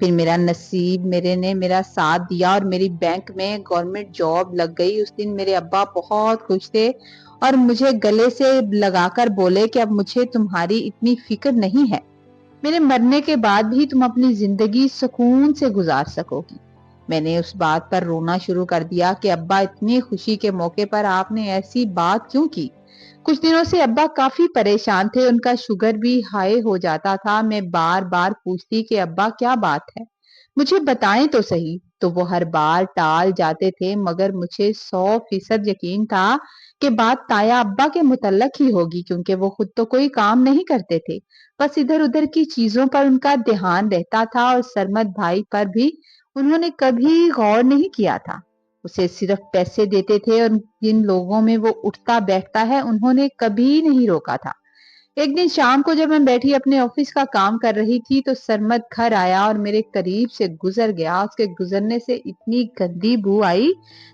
پھر میرا نصیب میرا ساتھ دیا اور میری بینک میں گورنمنٹ جاب لگ گئی۔ اس دن میرے ابا بہت خوش تھے اور مجھے گلے سے لگا کر بولے کہ اب مجھے تمہاری اتنی فکر نہیں ہے، میرے مرنے کے بعد بھی تم اپنی زندگی سکون سے گزار سکو گی۔ میں نے اس بات پر رونا شروع کر دیا کہ ابا اتنی خوشی کے موقع پر آپ نے ایسی بات کیوں کی؟ کچھ دنوں سے ابا کافی پریشان تھے، ان کا شوگر بھی ہائی ہو جاتا تھا۔ میں بار بار پوچھتی کہ ابا کیا بات ہے، مجھے بتائیں تو صحیح، تو وہ ہر بار ٹال جاتے تھے، مگر مجھے 100% یقین تھا کہ بات تایا ابا کے متعلق ہی ہوگی، کیونکہ وہ خود تو کوئی کام نہیں کرتے تھے، بس ادھر ادھر کی چیزوں پر ان کا دھیان رہتا تھا، اور سرمد بھائی پر بھی انہوں نے کبھی غور نہیں کیا تھا، اسے صرف پیسے دیتے تھے، اور جن لوگوں میں وہ اٹھتا بیٹھتا ہے انہوں نے کبھی نہیں روکا تھا۔ ایک دن شام کو جب میں بیٹھی اپنے آفس کا کام کر رہی تھی تو سرمد گھر آیا اور میرے قریب سے گزر گیا۔ اس کے گزرنے سے اتنی گندی بو آئی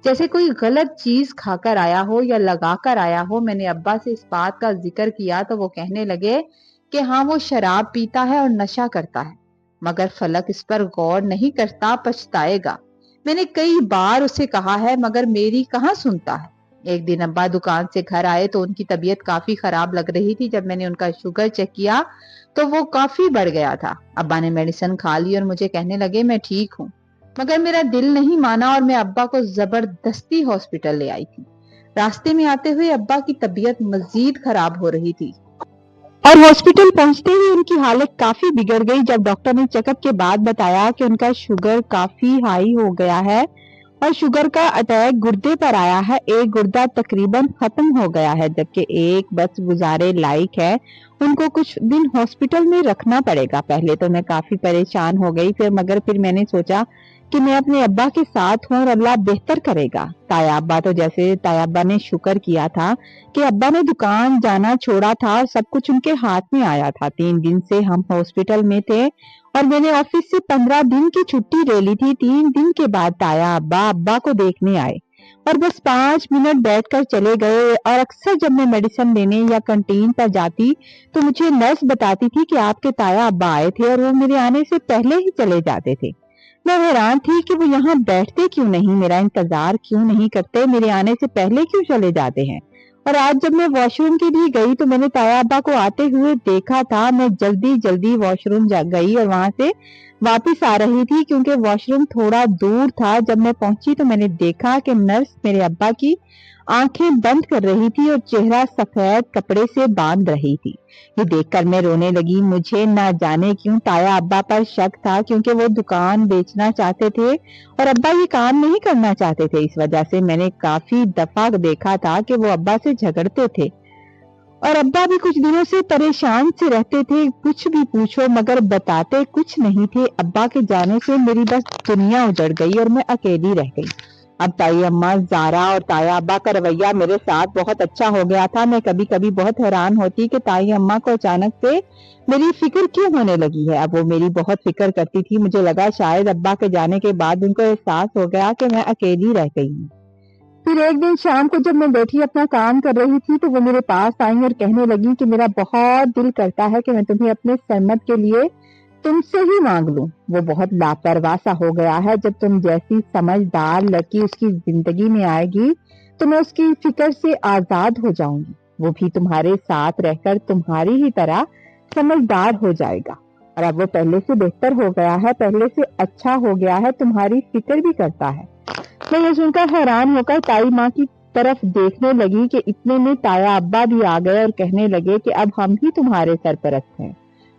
جیسے کوئی غلط چیز کھا کر آیا ہو یا لگا کر آیا ہو۔ میں نے ابا سے اس بات کا ذکر کیا تو وہ کہنے لگے کہ ہاں وہ شراب پیتا ہے اور نشہ کرتا ہے، مگر فلک اس پر غور نہیں کرتا، پچھتائے گا۔ میں نے کئی بار اسے کہا ہے مگر میری کہاں سنتا ہے۔ ایک دن ابا دکان سے گھر آئے تو ان کی طبیعت کافی خراب لگ رہی تھی۔ جب میں نے ان کا شوگر چیک کیا تو وہ کافی بڑھ گیا تھا۔ ابا نے میڈیسن کھا لی اور مجھے کہنے لگے میں ٹھیک ہوں، مگر میرا دل نہیں مانا اور میں ابا کو زبردستی ہاسپٹل لے آئی تھی۔ راستے میں آتے ہوئے ابا کی طبیعت مزید خراب ہو رہی تھی اور ہاسپٹل پہنچتے ہی ان کی حالت کافی بگڑ گئی۔ جب ڈاکٹر نے چیک اپ کے بعد بتایا کہ ان کا شوگر کافی ہائی ہو گیا ہے اور شوگر کا اٹیک گردے پر آیا ہے، ایک گردہ تقریباً ختم ہو گیا ہے جبکہ ایک بس گزارے لائق ہے، ان کو کچھ دن ہاسپٹل میں رکھنا پڑے گا۔ پہلے تو میں کافی پریشان ہو گئی، مگر پھر میں نے سوچا کہ میں اپنے ابا کے ساتھ ہوں اور اللہ بہتر کرے گا۔ تایا ابا تو جیسے تایا ابا نے شکر کیا تھا کہ ابا نے دکان جانا چھوڑا تھا اور سب کچھ ان کے ہاتھ میں آیا تھا۔ 3 دن سے ہم ہاسپٹل میں تھے اور میں نے آفس سے 15 دن کی چھٹی لے لی تھی۔ 3 دن کے بعد تایا ابا کو دیکھنے آئے اور بس 5 منٹ بیٹھ کر چلے گئے، اور اکثر جب میں میڈیسن لینے یا کنٹین پر جاتی تو مجھے نرس بتاتی تھی کہ آپ کے تایا ابا آئے تھے اور وہ میرے آنے سے پہلے ہی چلے جاتے تھے۔ میں حیران تھی کہ وہ یہاں بیٹھتے کیوں نہیں، میرا انتظار کیوں نہیں کرتے، میرے آنے سے پہلے کیوں چلے جاتے ہیں۔ اور آج جب میں واش روم کے لیے گئی تو میں نے تایا ابا کو آتے ہوئے دیکھا تھا۔ میں جلدی واش روم گئی اور وہاں سے واپس آ رہی تھی کیونکہ واش روم تھوڑا دور تھا۔ جب میں پہنچی تو میں نے دیکھا کہ نرس میرے ابا کی آنکھیں بند کر رہی تھی اور چہرہ سفید کپڑے سے باندھ رہی تھی۔ یہ دیکھ کر میں رونے لگی۔ مجھے نہ جانے کیوں تایا ابا پر شک تھا، کیونکہ وہ دکان بیچنا چاہتے تھے اور ابا یہ کام نہیں کرنا چاہتے تھے۔ اس وجہ سے میں نے کافی دفعہ دیکھا تھا کہ وہ ابا سے جھگڑتے تھے اور ابا بھی کچھ دنوں سے پریشان سے رہتے تھے، کچھ بھی پوچھو مگر بتاتے کچھ نہیں تھے۔ ابا کے جانے سے میری بس دنیا اجڑ گئی اور میں اکیلی رہ گئی۔ اب تائی اماں زارا اور تایا ابا کا رویہ میرے ساتھ بہت اچھا ہو گیا تھا۔ میں کبھی کبھی بہت حیران ہوتی کہ تائی اماں کو اچانک سے میری فکر کیوں ہونے لگی ہے۔ اب وہ میری بہت فکر کرتی تھی۔ مجھے لگا شاید ابا کے جانے کے بعد ان کو احساس ہو گیا کہ میں اکیلی رہ گئی ہوں۔ پھر ایک دن شام کو جب میں بیٹھی اپنا کام کر رہی تھی تو وہ میرے پاس آئی اور کہنے لگی کہ میرا بہت دل کرتا ہے کہ میں تمہیں اپنے سرمد کے لیے تم سے ہی مانگ لوں۔ وہ بہت لاپرواہ سا ہو گیا ہے، جب تم جیسی سمجھدار لڑکی اس کی زندگی میں آئے گی تو میں اس کی فکر سے آزاد ہو جاؤں گی، وہ بھی تمہارے ساتھ رہ کر تمہاری ہی طرح سمجھدار ہو جائے گا، اور اب وہ پہلے سے بہتر ہو گیا ہے، پہلے سے اچھا ہو گیا ہے، تمہاری فکر بھی کرتا ہے۔ میں یہ سن کر حیران ہو کر تائی ماں کی طرف دیکھنے لگی کہ اتنے میں تایا ابا بھی آ گئے اور کہنے لگے کہ اب ہم ہی تمہارے سرپرست ہیں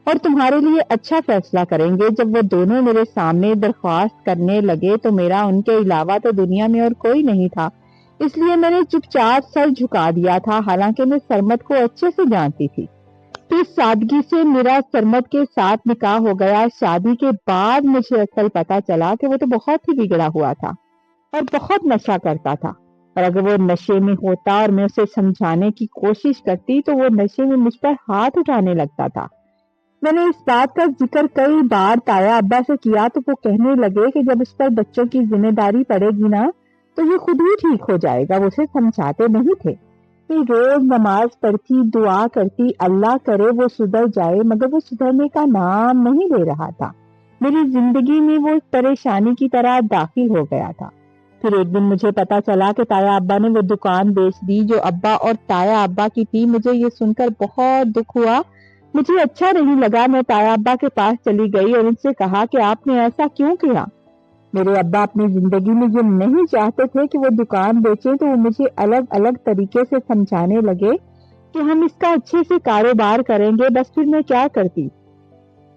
اور تمہارے لیے اچھا فیصلہ کریں گے۔ جب وہ دونوں میرے سامنے درخواست کرنے لگے تو میرا ان کے علاوہ تو دنیا میں اور کوئی نہیں تھا، اس لیے میں نے چپ چاپ سر جھکا دیا تھا، حالانکہ میں سرمد کو اچھے سے جانتی تھی۔ پھر سادگی سے میرا سرمد کے ساتھ نکاح ہو گیا۔ شادی کے بعد مجھے اصل پتا چلا کہ وہ تو بہت ہی بگڑا ہوا تھا اور بہت نشہ کرتا تھا، اور اگر وہ نشے میں ہوتا اور میں اسے سمجھانے کی کوشش کرتی تو وہ نشے میں مجھ پر ہاتھ اٹھانے لگتا تھا۔ میں نے اس بات کا ذکر کئی بار تایا ابا سے کیا تو وہ کہنے لگے کہ جب اس پر بچوں کی ذمہ داری پڑے گی نا تو یہ خود ہی ٹھیک ہو جائے گا۔ وہ اسے سمجھاتے نہیں تھے۔ میں روز نماز پڑھتی، دعا کرتی، اللہ کرے وہ سدھر جائے، مگر وہ سدھرنے کا نام نہیں لے رہا تھا۔ میری زندگی میں وہ ایک پریشانی کی طرح داخل ہو گیا تھا۔ پھر ایک دن مجھے پتا چلا کہ تایا ابا نے وہ دکان بیچ دی جو ابا اور تایا ابا کی تھی۔ مجھے یہ سن کر بہت دکھ ہوا، مجھے اچھا نہیں لگا۔ میں تایا ابا کے پاس چلی گئی اور ان سے کہا کہ آپ نے ایسا کیوں کیا؟ میرے ابا اپنی زندگی میں جو نہیں چاہتے تھے کہ وہ دکان بیچیں، تو وہ مجھے الگ الگ طریقے سے سمجھانے لگے کہ ہم اس کا اچھے سے کاروبار کریں گے، بس پھر میں کیا کرتی؟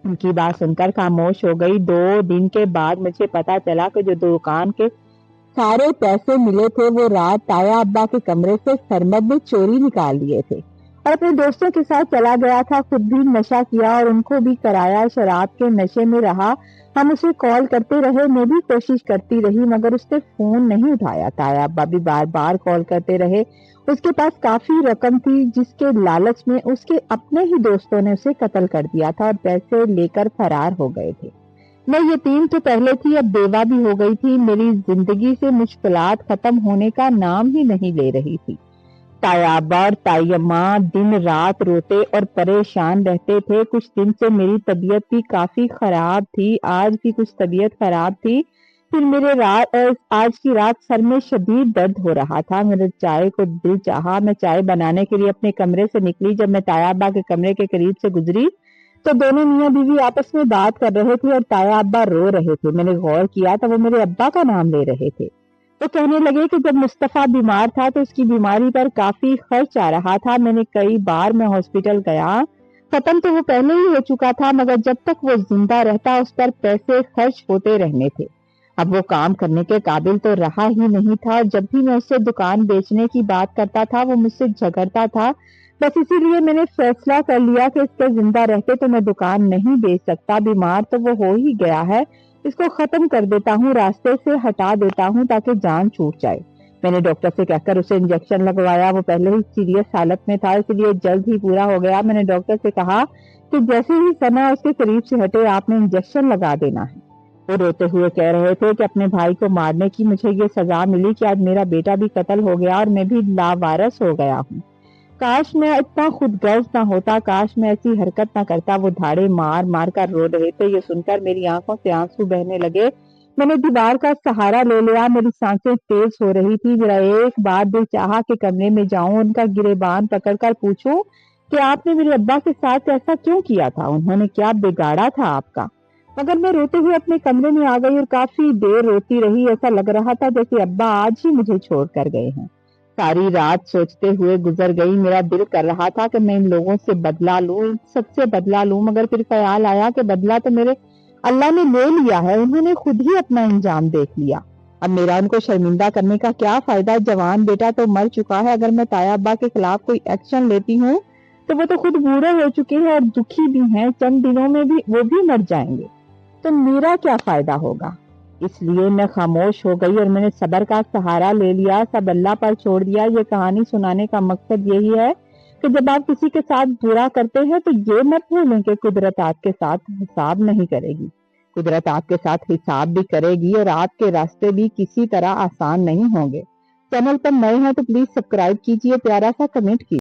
ان کی بات سن کر خاموش ہو گئی۔ 2 دن کے بعد مجھے پتا چلا کہ جو دکان کے سارے پیسے ملے تھے وہ رات تایا ابا کے کمرے سے سرمد نے چوری نکال لیے تھے اور اپنے دوستوں کے ساتھ چلا گیا تھا۔ خود بھی نشہ کیا اور ان کو بھی کرایا۔ شراب کے نشے میں رہا۔ ہم اسے کال کرتے رہے، میں بھی کوشش کرتی رہی، مگر اس نے فون نہیں اٹھایا۔ تایا ابا بھی بار بار کال کرتے رہے۔ اس کے پاس کافی رقم تھی جس کے لالچ میں اس کے اپنے ہی دوستوں نے اسے قتل کر دیا تھا اور پیسے لے کر فرار ہو گئے تھے۔ میں یتیم تو پہلے تھی، اب بیوہ بھی ہو گئی تھی۔ میری زندگی سے مشکلات ختم ہونے کا نام ہی نہیں لے رہی تھی۔ تایا ابا اور تائی اماں دن رات روتے اور پریشان رہتے تھے۔ کچھ دن سے میری طبیعت بھی کافی خراب تھی، آج بھی کچھ طبیعت خراب تھی۔ پھر آج کی رات سر میں شدید درد ہو رہا تھا۔ میرے چائے کو دل چاہا، میں چائے بنانے کے لیے اپنے کمرے سے نکلی۔ جب میں تایا ابا کے کمرے کے قریب سے گزری تو دونوں میاں بیوی آپس میں بات کر رہے تھے اور تایا ابا رو رہے تھے۔ میں نے غور کیا تو وہ میرے ابا کا نام لے رہے تھے۔ وہ کہنے لگے کہ جب مصطفیٰ بیمار تھا تو اس کی بیماری پر کافی خرچ آ رہا تھا۔ کئی بار میں ہاسپٹل گیا، ختم تو وہ پہلے ہی ہو چکا تھا، مگر جب تک وہ زندہ رہتا اس پر پیسے خرچ ہوتے رہنے تھے۔ اب وہ کام کرنے کے قابل تو رہا ہی نہیں تھا۔ جب بھی میں اس سے دکان بیچنے کی بات کرتا تھا وہ مجھ سے جھگڑتا تھا۔ بس اسی لیے میں نے فیصلہ کر لیا کہ اس کے زندہ رہتے تو میں دکان نہیں بیچ سکتا۔ بیمار تو وہ ہو ہی گیا ہے، اس کو ختم کر دیتا ہوں، راستے سے ہٹا دیتا ہوں تاکہ جان چھوٹ جائے۔ میں نے ڈاکٹر سے کہہ کر اسے انجیکشن لگوایا۔ وہ پہلے ہی سیریس حالت میں تھا، اس لیے جلد ہی پورا ہو گیا۔ میں نے ڈاکٹر سے کہا کہ جیسے ہی ثنا اس کے قریب سے ہٹے آپ نے انجیکشن لگا دینا ہے۔ وہ روتے ہوئے کہہ رہے تھے کہ اپنے بھائی کو مارنے کی مجھے یہ سزا ملی کہ آج میرا بیٹا بھی قتل ہو گیا اور میں بھی لاوارث ہو گیا ہوں۔ کاش میں اتنا خود غرض نہ ہوتا، کاش میں ایسی حرکت نہ کرتا۔ وہ دھاڑے مار مار کر رو رہے تھے۔ یہ سن کر میری آنکھوں سے آنسو بہنے لگے۔ میں نے دیوار کا سہارا لے لیا، میری سانسیں تیز ہو رہی تھی۔ میرا ایک بار دل چاہا کہ کمرے میں جاؤں، ان کا گریبان پکڑ کر پوچھوں کہ آپ نے میرے ابا کے ساتھ ایسا کیوں کیا تھا، انہوں نے کیا بگاڑا تھا آپ کا؟ مگر میں روتے ہوئے اپنے کمرے میں آ گئی اور کافی دیر روتی رہی۔ ایسا لگ رہا تھا جیسے ابا آج ہی مجھے چھوڑ کر گئے ہیں۔ ساری رات سوچتے ہوئے گزر گئی۔ میرا دل کر رہا تھا کہ میں ان لوگوں سے بدلہ لوں، ان سب سے بدلہ لوں، مگر پھر خیال آیا کہ بدلہ تو میرے اللہ نے لے لیا ہے، انہوں نے خود ہی اپنا انجام دیکھ لیا۔ اب میرا ان کو شرمندہ کرنے کا کیا فائدہ؟ جوان بیٹا تو مر چکا ہے، اگر میں تایا ابا کے خلاف کوئی ایکشن لیتی ہوں تو وہ تو خود بوڑھے ہو چکے ہیں اور دکھی بھی ہیں، چند دنوں میں بھی وہ بھی مر جائیں گے، تو میرا کیا فائدہ ہوگا؟ اس لیے میں خاموش ہو گئی اور میں نے صبر کا سہارا لے لیا، سب اللہ پر چھوڑ دیا۔ یہ کہانی سنانے کا مقصد یہی ہے کہ جب آپ کسی کے ساتھ برا کرتے ہیں تو یہ مت بھولیں کہ قدرت آپ کے ساتھ حساب نہیں کرے گی، قدرت آپ کے ساتھ حساب بھی کرے گی اور آپ کے راستے بھی کسی طرح آسان نہیں ہوں گے۔ چینل پر نئے ہیں تو پلیز سبسکرائب کیجئے، پیارا سا کمنٹ کیجئے۔